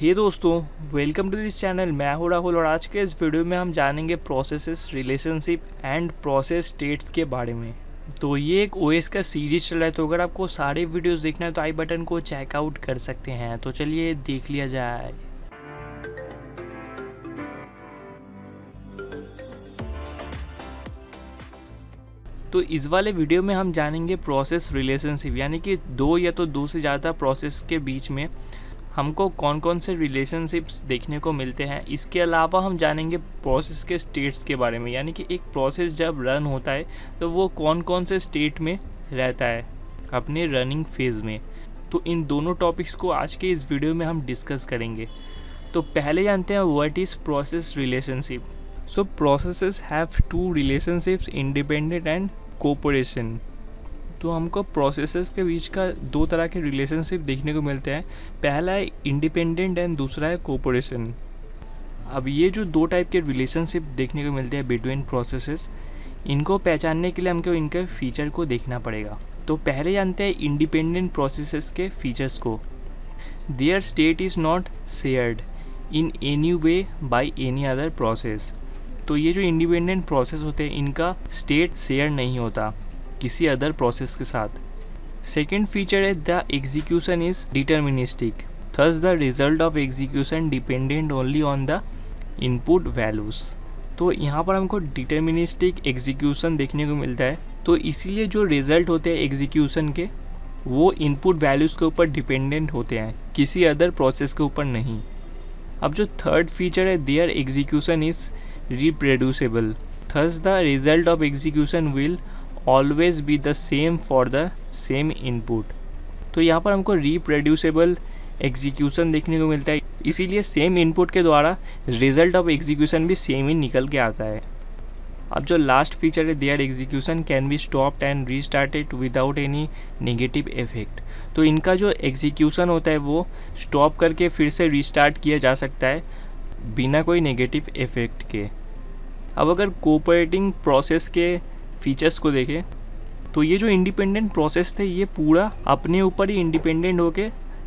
हे दोस्तों, welcome to this channel. मैं हूं राहुल और आज के इस वीडियो में हम जानेंगे processes, relationship and process states के बारे में। तो ये एक ओएस का सीरीज चल रहा है, तो अगर आपको सारे वीडियोस देखना है तो आई बटन को चेकआउट कर सकते हैं। तो चलिए देख लिया जाए। तो इस वाले वीडियो में हम जानेंगे प्रोसेस रिलेशनशिप, यानी कि दो या तो दो से ज़्यादा प्रोसेस के बीच में हमको कौन कौन से रिलेशनशिप्स देखने को मिलते हैं। इसके अलावा हम जानेंगे प्रोसेस के स्टेट्स के बारे में, यानी कि एक प्रोसेस जब रन होता है तो वो कौन कौन से स्टेट में रहता है अपने रनिंग फेज़ में। तो इन दोनों टॉपिक्स को आज के इस वीडियो में हम डिस्कस करेंगे। तो पहले जानते हैं what is process relationship. So processes have two relationships, independent and cooperation. तो हमको प्रोसेसेस के बीच का दो तरह के रिलेशनशिप देखने को मिलते हैं। पहला है इंडिपेंडेंट एंड दूसरा है कोऑपरेशन। अब ये जो दो टाइप के रिलेशनशिप देखने को मिलते हैं बिटवीन प्रोसेसेस, इनको पहचानने के लिए हमको इनके फीचर को देखना पड़ेगा। तो पहले जानते हैं इंडिपेंडेंट प्रोसेसेस के फीचर्स को। There state is not shared in any way by any other process. तो ये जो इंडिपेंडेंट प्रोसेस होते हैं इनका स्टेट शेयर नहीं होता किसी अदर प्रोसेस के साथ। सेकेंड फीचर है the execution is deterministic, thus the result of execution dependent only on the input values. तो यहाँ पर हमको डिटर्मिनिस्टिक एग्जीक्यूशन देखने को मिलता है, तो इसीलिए जो रिजल्ट होते हैं एग्जीक्यूशन के वो इनपुट वैल्यूज़ के ऊपर डिपेंडेंट होते हैं, किसी अदर प्रोसेस के ऊपर नहीं। अब जो थर्ड फीचर है their execution is reproducible, thus the result of execution will always be the same for the same input. तो यहाँ पर हमको रिप्रोड्यूसिबल एग्जीक्यूशन देखने को मिलता है, इसीलिए सेम इनपुट के द्वारा रिजल्ट ऑफ एग्जीक्यूशन भी सेम ही निकल के आता है। अब जो लास्ट फीचर है their execution can be stopped and restarted without any negative effect. तो इनका जो एग्जीक्यूशन होता है वो स्टॉप करके फिर से रीस्टार्ट किया जा सकता है बिना कोई नेगेटिव इफेक्ट के। अब अगर कोऑपरेटिंग प्रोसेस के फीचर्स को देखें तो ये जो इंडिपेंडेंट प्रोसेस थे ये पूरा अपने ऊपर ही इंडिपेंडेंट होके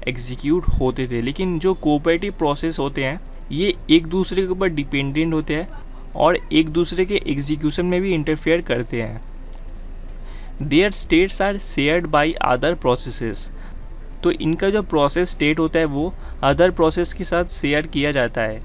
एग्जीक्यूट होते थे, लेकिन जो कोऑपरेटिव प्रोसेस होते हैं ये एक दूसरे के ऊपर डिपेंडेंट होते हैं और एक दूसरे के एग्जीक्यूशन में भी इंटरफेयर करते हैं। Their states are shared by other processes. तो इनका जो प्रोसेस स्टेट होता है वो अदर प्रोसेस के साथ शेयर किया जाता है।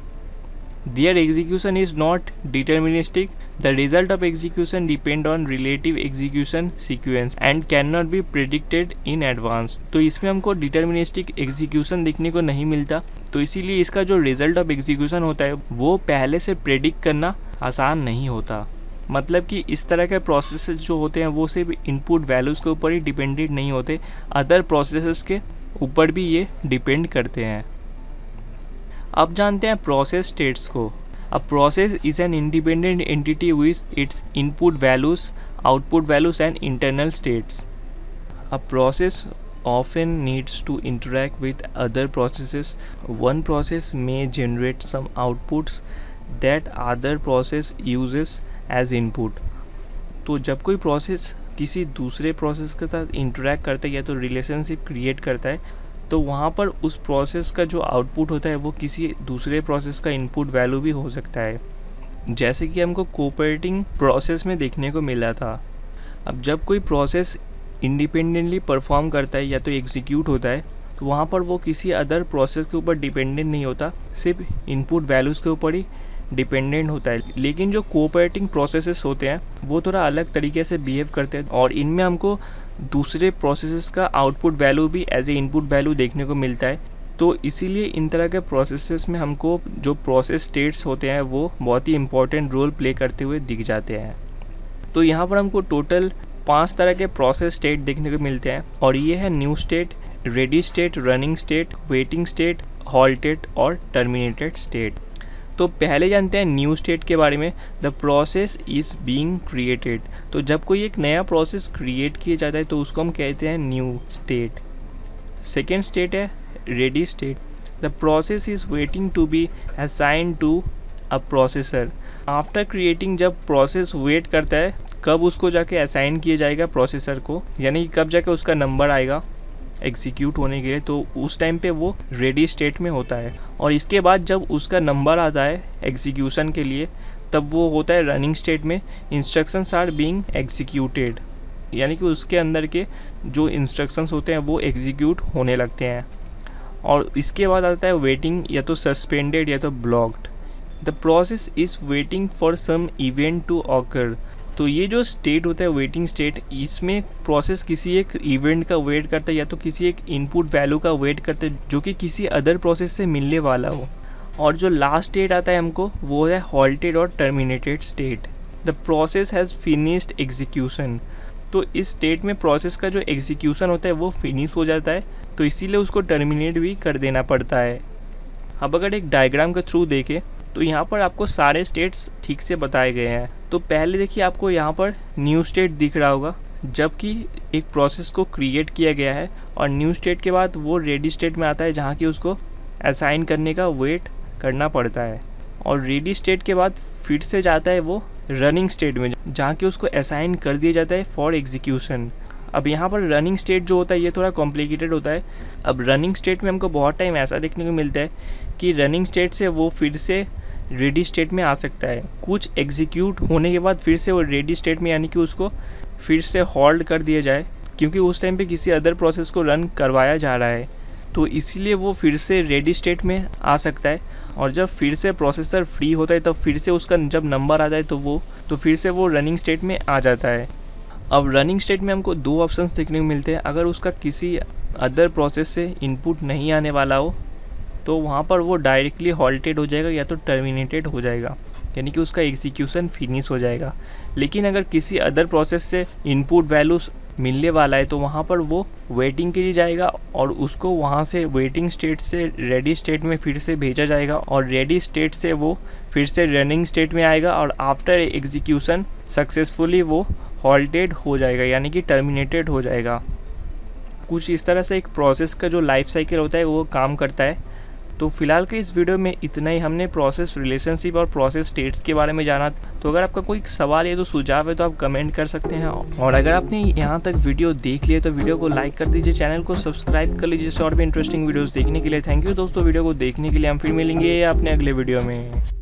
Their execution is not deterministic. The result of execution depend on relative execution sequence and cannot be predicted in advance. तो इसमें हमको deterministic execution देखने को नहीं मिलता, तो इसीलिए इसका जो result of execution होता है वो पहले से predict करना आसान नहीं होता। मतलब कि इस तरह के प्रोसेसेस जो होते हैं वो सिर्फ इनपुट वैल्यूज़ के ऊपर ही डिपेंडेंट नहीं होते, अदर प्रोसेसेस के ऊपर भी ये डिपेंड करते हैं। अब जानते हैं प्रोसेस स्टेट्स को। A process is an independent entity with its input values, output values and internal states. A process often needs to interact with other processes. One process may generate some outputs that other process uses as input. तो जब कोई process किसी दूसरे process के साथ interact करता है या तो रिलेशनशिप क्रिएट करता है, तो वहाँ पर उस प्रोसेस का जो आउटपुट होता है वो किसी दूसरे प्रोसेस का इनपुट वैल्यू भी हो सकता है, जैसे कि हमको कोऑपरेटिंग प्रोसेस में देखने को मिला था। अब जब कोई प्रोसेस इंडिपेंडेंटली परफॉर्म करता है या तो एग्जीक्यूट होता है, तो वहाँ पर वो किसी अदर प्रोसेस के ऊपर डिपेंडेंट नहीं होता, सिर्फ इनपुट वैल्यूज़ के ऊपर ही डिपेंडेंट होता है। लेकिन जो कोऑपरेटिंग प्रोसेसेस होते हैं वो थोड़ा अलग तरीके से बिहेव करते हैं और इनमें हमको दूसरे प्रोसेसेस का आउटपुट वैल्यू भी एज ए इनपुट वैल्यू देखने को मिलता है। तो इसीलिए इन तरह के प्रोसेसेस में हमको जो प्रोसेस स्टेट्स होते हैं वो बहुत ही इंपॉर्टेंट रोल प्ले करते हुए दिख जाते हैं। तो यहाँ पर हमको टोटल 5 तरह के प्रोसेस स्टेट देखने को मिलते हैं और ये है new state, ready state, running state, waiting state, halted और टर्मिनेटेड स्टेट। तो पहले जानते हैं न्यू स्टेट के बारे में। The process is being created. तो जब कोई एक नया प्रोसेस क्रिएट किया जाता है तो उसको हम कहते हैं न्यू स्टेट। सेकेंड स्टेट है ready state. The process is waiting to be assigned to a processor. After creating जब प्रोसेस वेट करता है कब उसको जाके असाइन किया जाएगा प्रोसेसर को, यानी कि कब जाके उसका नंबर आएगा एग्जीक्यूट होने के लिए, तो उस टाइम पे वो रेडी स्टेट में होता है। और इसके बाद जब उसका नंबर आता है एग्जीक्यूशन के लिए, तब वो होता है रनिंग स्टेट में। इंस्ट्रक्शंस आर बीइंग एग्जीक्यूटेड, यानी कि उसके अंदर के जो इंस्ट्रक्शंस होते हैं वो एग्जीक्यूट होने लगते हैं। और इसके बाद आता है वेटिंग, या तो सस्पेंडेड या तो blocked. The process is waiting for some event to occur. तो ये जो स्टेट होता है वेटिंग स्टेट, इसमें प्रोसेस किसी एक इवेंट का वेट करता है या तो किसी एक इनपुट वैल्यू का वेट करता है जो कि किसी अदर प्रोसेस से मिलने वाला हो। और जो लास्ट स्टेट आता है हमको, वो है हॉल्टेड और terminated state. The process has finished execution. तो इस स्टेट में प्रोसेस का जो एग्जीक्यूशन होता है वो फिनिश हो जाता है, तो इसीलिए उसको टर्मिनेट भी कर देना पड़ता है। अब अगर एक डायग्राम के थ्रू देखें तो यहाँ पर आपको सारे स्टेट्स ठीक से बताए गए हैं। तो पहले देखिए, आपको यहाँ पर न्यू स्टेट दिख रहा होगा, जबकि एक प्रोसेस को क्रिएट किया गया है, और न्यू स्टेट के बाद वो रेडी स्टेट में आता है जहाँ की उसको असाइन करने का वेट करना पड़ता है। और रेडी स्टेट के बाद फिर से जाता है वो रनिंग स्टेट में, जहाँ कि उसको असाइन कर दिया जाता है फॉर एग्जीक्यूशन। अब यहाँ पर रनिंग स्टेट जो होता है ये थोड़ा कॉम्प्लिकेटेड होता है। अब रनिंग स्टेट में हमको बहुत टाइम ऐसा देखने को मिलता है कि रनिंग स्टेट से वो फिर से रेडी स्टेट में आ सकता है। कुछ एग्जीक्यूट होने के बाद फिर से वो रेडी स्टेट में, यानी कि उसको फिर से होल्ड कर दिया जाए, क्योंकि उस टाइम पे किसी अदर प्रोसेस को रन करवाया जा रहा है, तो इसीलिए वो फिर से रेडी स्टेट में आ सकता है। और जब फिर से प्रोसेसर फ्री होता है तब फिर से उसका जब नंबर आता है तो फिर से वो रनिंग स्टेट में आ जाता है। अब रनिंग स्टेट में हमको दो ऑप्शंस देखने को मिलते हैं। अगर उसका किसी अदर प्रोसेस से इनपुट नहीं आने वाला हो तो वहाँ पर वो डायरेक्टली हॉल्टेड हो जाएगा या तो टर्मिनेटेड हो जाएगा, यानी कि उसका एग्जीक्यूशन फिनिश हो जाएगा। लेकिन अगर किसी अदर प्रोसेस से इनपुट वैल्यूज मिलने वाला है तो वहाँ पर वो वेटिंग के लिए जाएगा, और उसको वहाँ से वेटिंग स्टेट से रेडी स्टेट में फिर से भेजा जाएगा, और रेडी स्टेट से वो फिर से रनिंग स्टेट में आएगा, और आफ्टर एग्जीक्यूशन सक्सेसफुली वो हॉल्टेड हो जाएगा, यानी कि टर्मिनेटेड हो जाएगा। कुछ इस तरह से एक प्रोसेस का जो लाइफ साइकिल होता है वो काम करता है। तो फिलहाल के इस वीडियो में इतना ही। हमने प्रोसेस रिलेशनशिप और प्रोसेस स्टेट्स के बारे में जाना। तो अगर आपका कोई सवाल है तो सुझाव है तो आप कमेंट कर सकते हैं। और अगर आपने यहाँ तक वीडियो देख लिया तो वीडियो को लाइक कर दीजिए, चैनल को सब्सक्राइब कर लीजिए और भी इंटरेस्टिंग वीडियोस देखने के लिए। थैंक यू दोस्तों वीडियो को देखने के लिए। हम फिर मिलेंगे अपने अगले वीडियो में।